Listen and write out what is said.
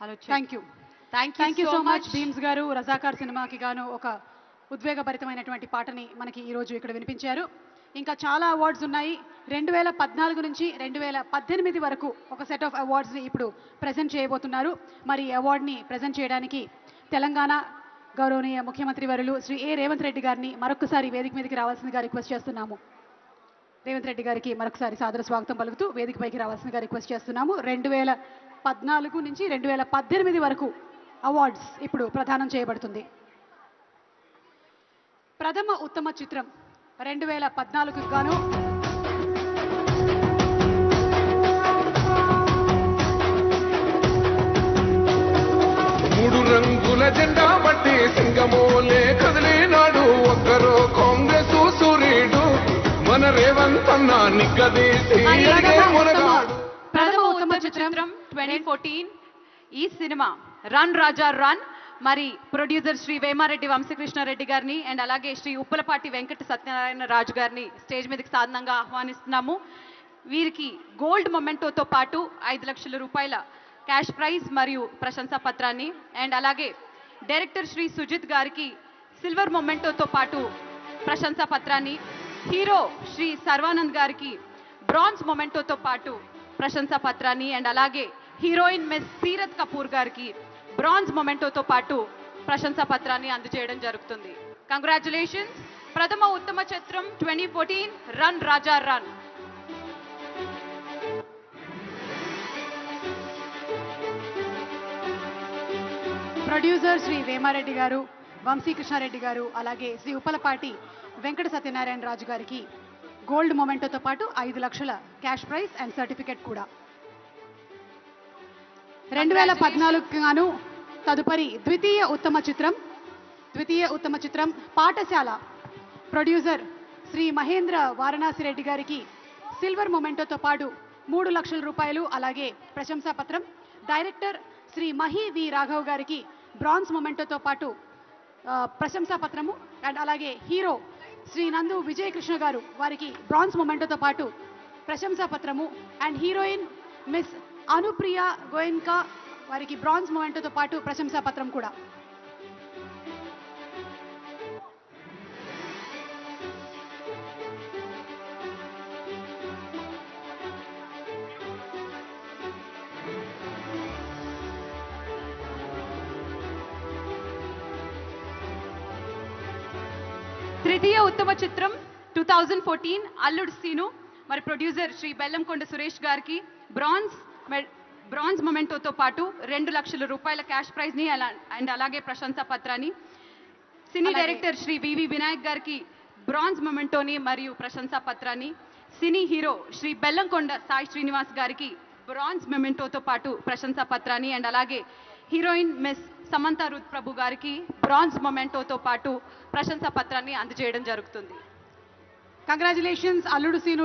Thank you thank you so much Bheems గారు. రజాకార్ సినిమాకి గాను ఒక ఉద్వేగభరితమైనటువంటి పాటని మనకి ఈరోజు ఇక్కడ వినిపించారు. ఇంకా చాలా అవార్డ్స్ ఉన్నాయి. 2014 నుంచి 2018 వరకు ఒక సెట్ ఆఫ్ అవార్డ్స్ని ఇప్పుడు ప్రజెంట్ చేయబోతున్నారు. మరి ఈ అవార్డ్ని ప్రజెంట్ చేయడానికి తెలంగాణ గౌరవనీయ ముఖ్యమంత్రి వర్యులు శ్రీ రేవంత్ రెడ్డి గారిని మరొకసారి వేదిక మీదకి రావాల్సిందిగా రిక్వెస్ట్ చేస్తున్నాము. రేవంత్ రెడ్డి గారికి మరొకసారి సాదర స్వాగతం పలుకుతూ వేదికపైకి రావాల్సిందిగా రిక్వెస్ట్ చేస్తున్నాము. 2014 నుంచి 2018 వరకు అవార్డ్స్ ఇప్పుడు ప్రదానం చేయబడుతుంది. ప్రథమ ఉత్తమ చిత్రం 2014కు గాను మూడు రంగుల జెండా బట్టి సింగమోలే కదిలినాడు ఒక్కరో కాంగ్రెస్ సూర్యుడు మన రేవంత్ అన్న నిగ్గదీసి ప్రథమ ఉత్తమ చిత్రం 2014 ఈ సినిమా రన్ రాజా రన్. మరి ప్రొడ్యూసర్ శ్రీ వేమారెడ్డి వంశీకృష్ణారెడ్డి గారిని అండ్ అలాగే శ్రీ ఉప్పలపాటి వెంకట సత్యనారాయణ రాజు గారిని స్టేజ్ మీదకి సాధనంగా ఆహ్వానిస్తున్నాము. వీరికి గోల్డ్ మొమెంటోతో పాటు 5 లక్షల రూపాయల క్యాష్ ప్రైజ్ మరియు ప్రశంసా పత్రాన్ని అండ్ అలాగే డైరెక్టర్ శ్రీ సుజిత్ గారికి సిల్వర్ మొమెంటోతో పాటు ప్రశంసా పత్రాన్ని, హీరో శ్రీ సర్వానంద్ గారికి బ్రాంజ్ మొమెంటోతో పాటు ప్రశంసా పత్రాన్ని అండ్ అలాగే హీరోయిన్ మిస్ సీరత్ కపూర్ గారికి బ్రాంజ్ మొమెంటోతో పాటు ప్రశంసా పత్రాన్ని అందజేయడం జరుగుతుంది. కంగ్రాచులేషన్స్. ప్రథమ ఉత్తమ చిత్రం 2014 రన్ రాజా రన్. ప్రొడ్యూసర్ శ్రీ వేమారెడ్డి గారు, వంశీకృష్ణారెడ్డి గారు, అలాగే శ్రీ ఉప్పలపాటి వెంకట సత్యనారాయణ రాజు గారికి గోల్డ్ మొమెంటోతో పాటు 5 లక్షల క్యాష్ ప్రైజ్ అండ్ సర్టిఫికెట్ కూడా. 2014 గాను తదుపరి ద్వితీయ ఉత్తమ చిత్రం పాఠశాల. ప్రొడ్యూసర్ శ్రీ మహేంద్ర వారణాసి రెడ్డి గారికి సిల్వర్ మొమెంటోతో పాటు 3 లక్షల రూపాయలు అలాగే ప్రశంసా పత్రం. డైరెక్టర్ శ్రీ మహి వి రాఘవ్ గారికి బ్రాంజ్ మొమెంటోతో పాటు ప్రశంసా పత్రము అండ్ అలాగే హీరో శ్రీ నందు విజయకృష్ణ గారు వారికి బ్రాంజ్ మొమెంటోతో పాటు ప్రశంసా పత్రము అండ్ హీరోయిన్ మిస్ అనుప్రియ గోయన్కా వారికి బ్రాంజ్ మొమెంటోతో పాటు ప్రశంసా పత్రం కూడా. తృతీయ ఉత్తమ చిత్రం 2014 అల్లుడు సీను. మరి ప్రొడ్యూసర్ శ్రీ బెల్లంకొండ సురేష్ గారికి బ్రాంజ్ మొమెంటోతో పాటు 2 లక్షల రూపాయల క్యాష్ ప్రైజ్ని అండ్ అలాగే ప్రశంసా పత్రాన్ని. సినీ డైరెక్టర్ శ్రీ వివి వినాయక్ గారికి బ్రాంజ్ మొమెంటోని మరియు ప్రశంసా పత్రాన్ని. సినీ హీరో శ్రీ బెల్లంకొండ సాయి శ్రీనివాస్ గారికి బ్రాంజ్ మొమెంటోతో పాటు ప్రశంసా పత్రాన్ని అండ్ అలాగే హీరోయిన్ మిస్ సమంత రుత్ ప్రభు గారికి బ్రాంజ్ మొమెంటోతో పాటు ప్రశంసా పత్రాన్ని అందజేయడం జరుగుతుంది. కంగ్రాచులేషన్స్ అల్లుడు సీను.